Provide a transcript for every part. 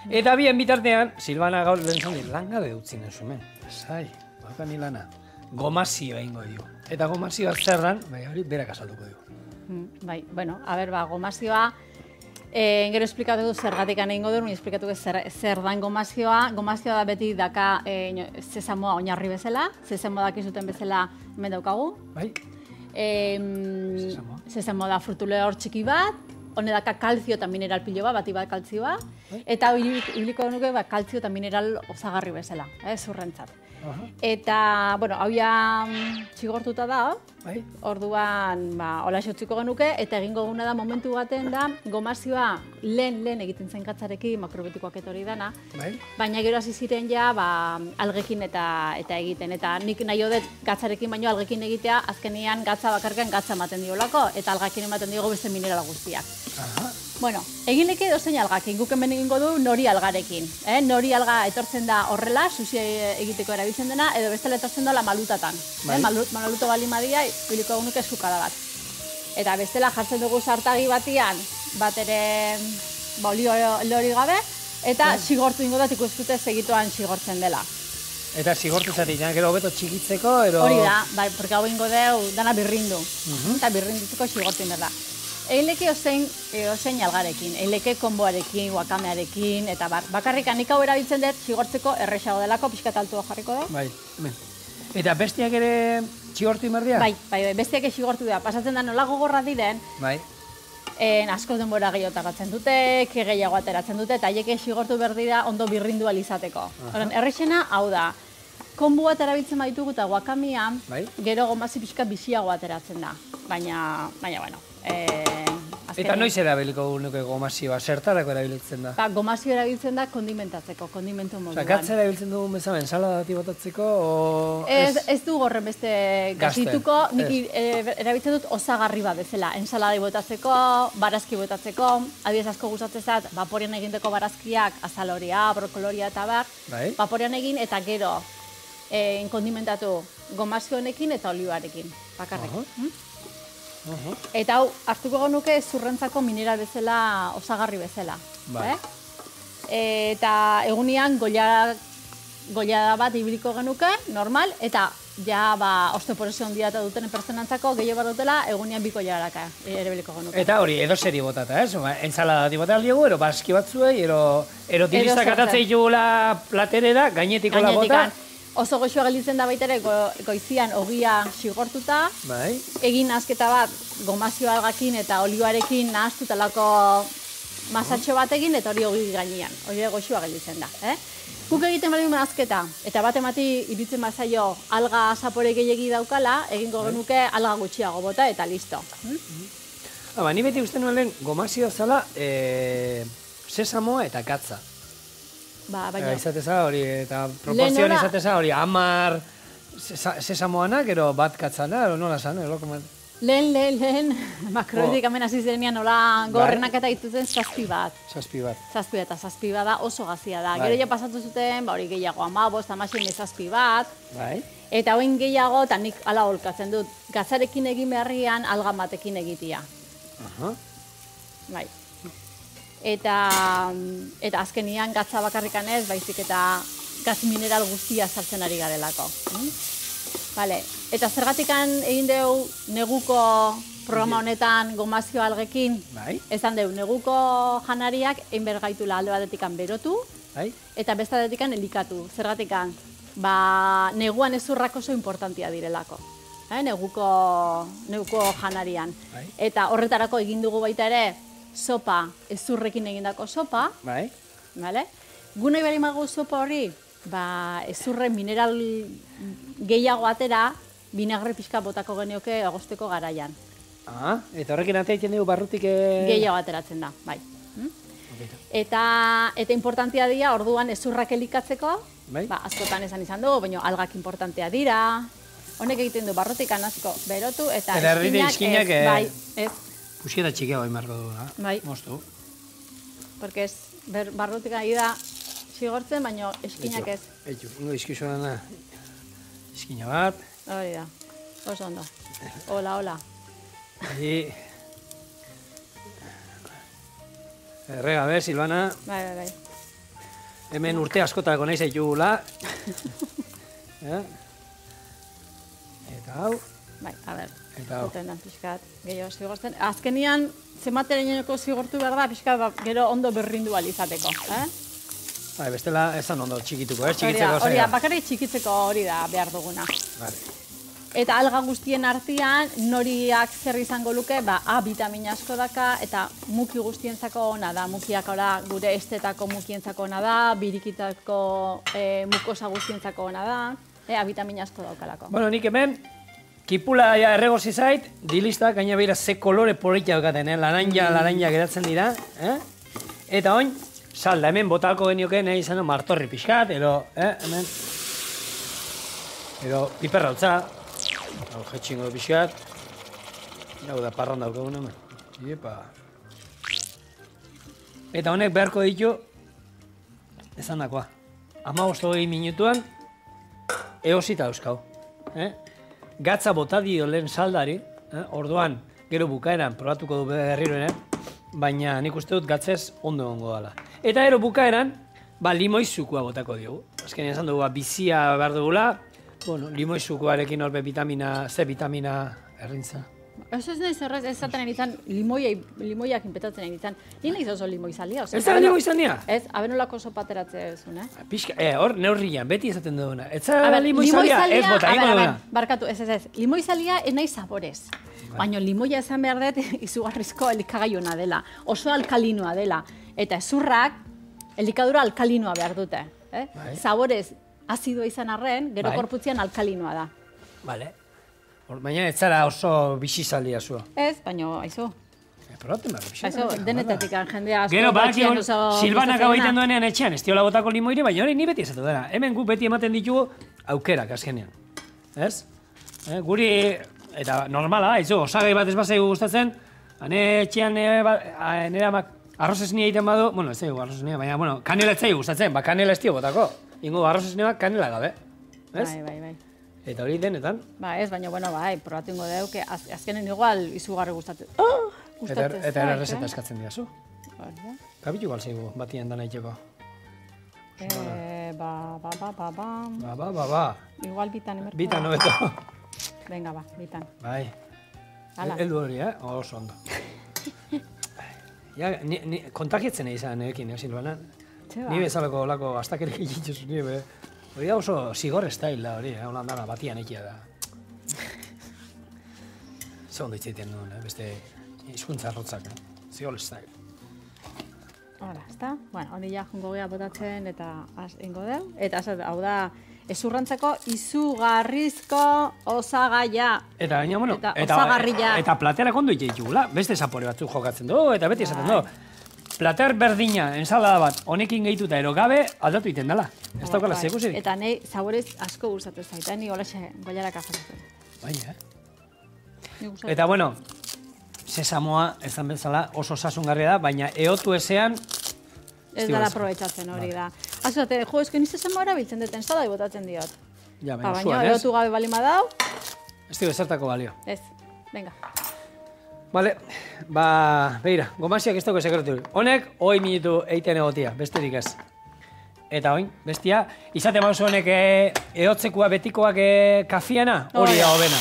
Eta bien bitartean, Silvana gaur lehen zoni, langabe utzinen zumen. Zai, bakani lana. Gomazio egingo dio. Eta gomazioa zerran, bai hori berak azalduko dio. Bai, bueno, a ber, gomazioa, gero esplikatu du zergatik egingo du, esplikatu zer dan gomazioa. Gomazioa da beti daka sesamoa oinarri bezala, sesamoa dakizuten bezala hemen daukagu. Bai? Sesamoa da frutule hor txiki bat, hone daka kalzio eta mineral pilo bat, bati bat kalzioa, eta ibiliko nuke kalzio eta mineral osagarri bezala, zurrentzat. Eta, bueno, hau ja txigortuta da, orduan, hola xotziko genuke, eta egingo guna da momentu baten da, gomazioa lehen egiten zen gatzarekin, makrobetikoak etori dana, baina gero hasi ziren ja algekin eta egiten, eta nik nahi dut gatzarekin baino algekin egitea, azkenean gatza bakarkan gatza ematen diolako, eta algakin ematen diogo beste mineral guztiak. Bueno, egin leke edozein algakin, guk hemen egingo du nori algarekin. Nori alga etortzen da horrela, sushi egiteko erabiltzen dena, edo bestela etortzen da malutatan. Maluto bali madia, biliko egunuke eskukada bat. Eta bestela jartzen dugu sartagi batian, bat ere olio lori gabe, eta sigortu ingo da ikuskute segituan sigortzen dela. Eta sigortu zari, gero hobeto txikitzeko, ero... Hori da, bai, porque hau ingo deu dana birrindu. Eta birrindutzeko sigortu ingo da. Egin leke ozein algarekin, egin leke konboarekin, wakamearekin, eta bakarrik nik hau erabiltzen dut sigortzeko erresago delako, pixkat altua jarriko da. Bai, eta bestiak ere txigortu inberdia? Bai, bestiak sigortu da, pasatzen da nola gogorra diren, asko denbora gehiago tardatzen dute, gehiago ateratzen dute, eta haiek sigortu behar dira ondo birrindu alizateko. Errexena hau da, konbu bat erabiltzen baitugu eta wakamia, gero gomazi pixka biziago ateratzen da, baina, bueno. Eta noiz erabiliko nuke gomazioa, zertarako erabiltzen da? Gomazioa erabiltzen da kondimentatzeko, kondimentu moduan. Gatza erabiltzen dugu bezala, ensalada bati botatzeko, Ez du gorren beste gazituko, nik erabiltzen dut osagarri bat bezala, ensaladai botatzeko, barazki botatzeko, adibidez asko gustatzen zait, vaporean egindeko barazkiak, azaloria, brokoloria eta bar, vaporean egin eta gero kondimentatu gomazio honekin eta olioarekin, bakarrik. Eta hau, hartuko genuke zurrentzako mineral bezala, osagarri bezala. Eta egunean goiada bat ibiliko genuke, normal, eta ja osteoporosio handia duten pertsonantzako gehiago bat dutela, egunean biko jaraka ere biliko genuke. Eta hori, edo zeri botata, ez? Ensalada bati bota aldiago, ero baski batzuei, ero tiristak atatzei jugula platerera, gainetiko la bota. Oso goxua gelditzen da baita ere goizian ogia sigortuta, egin nahazketa bat gomazio algakin eta olioarekin nahaztutalako masatxo bat egin eta hori ogi gainean, hori goxua gelditzen da. Guk egiten bali nahazketa eta bat emati iritzen bazaio alga zapore gehiegi daukala, egingo genuke alga gutxiago bota eta listo. Ni beti uste nuen lehen gomazio zala sesamoa eta gatza. Izateza hori, eta proportzioan izateza hori, 10 sesamoanak, gero bat katzana, nola zan, Lehen, makroetik hemen hasi zirenean nola gorrenak eta dituzen 7 bat. 7 bat. 7 eta 7 bat da oso gazia da. Gero ja pasatu zuten, hori gehiago 15, 16, 7 bat. Eta hoin gehiago, eta nik ala holkatzen dut, gatzarekin egin beharrian algan batekin egitea. Bai. Eta azkenian gatza bakarrikan ez, baizik eta gatz mineral guztia sartzen ari garelako. Eta zergatikan egin dugu neguko programa honetan gomazio algekin, esan dugu neguko janariak egin behar gaitula alde batetikan berotu, eta beste batetikan elikatu. Zergatikan, neguan ezurrak oso importantia direlako. Neguko janarian. Eta horretarako egin dugu baita ere, sopa, ezurrekin egindako sopa. Gu nahi bari magu sopa hori, ezurre mineral gehiago atera, vinagre pixka botako genioke agosteko garaian. Eta horrekin ateratzen dugu barrutik... Gehiago ateratzen da, bai. Eta importantia dira, orduan ezurrak elikatzeko, askotan esan izan dugu, baina algak importantea dira. Honek egiten du barrutik asko berotu, eta eskinak ez. Pusiera txikiago emarko du, moztu. Porque barrutik ari da sigortzen, baina eskinak ez. Ingo izkizu dena, eskina bat. Hori da, oso ondo. Hola. Errega, Silvana. Bai. hemen urte askotarako nahi zaitugula. Eta hau. Bai, a ber, Eta hau. zuten dan pixkat gehiago zigortzen. Azkenian, zemateraineko zigortu behar da, pixkat gero ondo berrindu alizateko. Bai, bestela esan ondo txikituko, txikitzeko Hori da, zaila. bakarrik txikitzeko hori da behar duguna. Vale. Eta alga guztien artean, noriak zer izango luke, A vitamina asko daka, eta muki guztientzako ona da. Mukiak ora gure estetako mukientzako ona da, birikitako mukosa guztientzako ona da, A vitamina asko daukalako. Bueno, nik hemen, kipula ja erregozi zait, dilistak, gaina behira ze kolore politia daukaten, laranja geratzen dira, Eta oin, salda, hemen botalko genioke nahi izan martorri pixkat, hemen, piperrautza, hau jetxingo pixkat, hau da parran daukagun hemen, Iepa. Eta honek beharko ditu, esan dakoa, 15-20 minutuan, eosita euskau. Gatza bota dio lehen saldari, orduan, gero bukaeran, probatuko du berriro, baina nik uste dut gatzez ondo egongo dela. Eta gero bukaeran, limoizukua botako diogu. Azkenean esan dugu, bizia behar dugula, limoizukuarekin horbe C vitamina errintza. Ez nahiz errez, ez zaten nintzen, limoiak inpetatzen nintzen. Ni nahiz oso limoizalia. Ez da limoizania? Ez, abenolako sopa ateratzea duzun, Pixka, hor, neurrian, beti esaten duguna. Ez da limoizalia, ez bota, ingo duguna. Barkatu, ez. Limoizalia ez nahi saborez. Baina limoia esan behar dut izugarrizko elikagaiona dela. Oso alkalinoa dela. Eta ezurrak elikadura alkalinoa behar dute. Saborez azidoa izan arren, gero korputzian alkalinoa da. Bale. Baina ez zara oso bizizalia zua. Ez, baina, aizu. Probaten behar, Aizu, denetatik jendea asko. Gero, badaki Silvanak hau egiten duenean etxean, ez diola botako limoire, baina hori ni beti esatu dena. Hemen guk beti ematen ditugu aukerak azkenean. Ez? Guri, eta normala, aizu, osagai bat ez bazaigu gustatzen, hane etxean nire amak arroz esnia egiten badu, bueno, ez zaigu arroz esnia, baina, kanela ez zaigu gustatzen, kanela ez dio botako. Ingo arroz esnia kanela gabe. Ez? Bai. Eta hori denetan. Ez, baina, probatu ingo deu, azkenen igual izugarri gustatzen. Eta era reseta eskatzen diazu. Kabitu gal zaigu, batien dana itxeko. Igual bitan emerko. Bitan hobeto. Venga, bitan. Bai. Eldu hori, oso ondo. Kontakietzen izan ekin, Silvana. Ni bezalako olako astakerik egitzu nire, hori da oso zigor style da hori, holan dara batian ekia da. Ze ondo itzaiten duen, beste hizkuntza arrotzak, zigor style. Hora, ezta? Bueno, hori ja jongo gea botatzen eta ingo deu. Eta hau da, ezurrantzako izugarrizko osagaia. Eta baina, bueno, osagarria. Eta platerak ondo itzaitugula, beste zapore batzuk jokatzen du, eta beti esaten du. Plater berdina, ensalada bat, honekin gehituta ero gabe, aldatu iten dela. Ez daukala zekusirik. Eta nahi saborez asko gustatzen zaita, ni holaxe goiaraka jatzen. Baina, Eta, bueno, sesamoa, ezan bezala, oso sasungarria da, baina eotu ezean... Ez dara aprobetxatzen hori da. Azuzate, esken ni sesamoa erabiltzen duten, ensalada botatzen diot. Ja, baina zuen, ez? Eotu gabe bali madau. Ez dio ezertako balio. Ez, venga. Bale, beira, gomasiak ez dago sekretu. Honek, 20 minutu eiten egotia, besterik ez. Eta oin, bestia, izate mauzu honek ehotzekua betikoak kafiana, hori da hobena.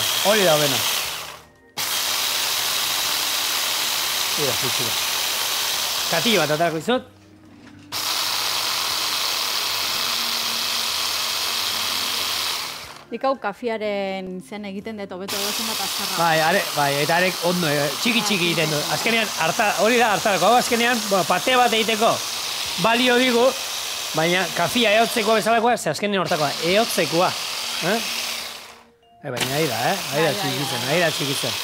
Ira, fitxura. Katillo bat atarako izot. Dikau kafiaren zen egiten dut hobeto gozen bat azkarra. Bai, eta arek ondo, txiki egiten du. Azkenean, hori da hartarako. Hau azkenean, pate bat egiteko balio digu, baina kafia ehotzeko bezalakoa, ze azkenean hortakoa, ehotzekoa. Baina ahi da txikitzen.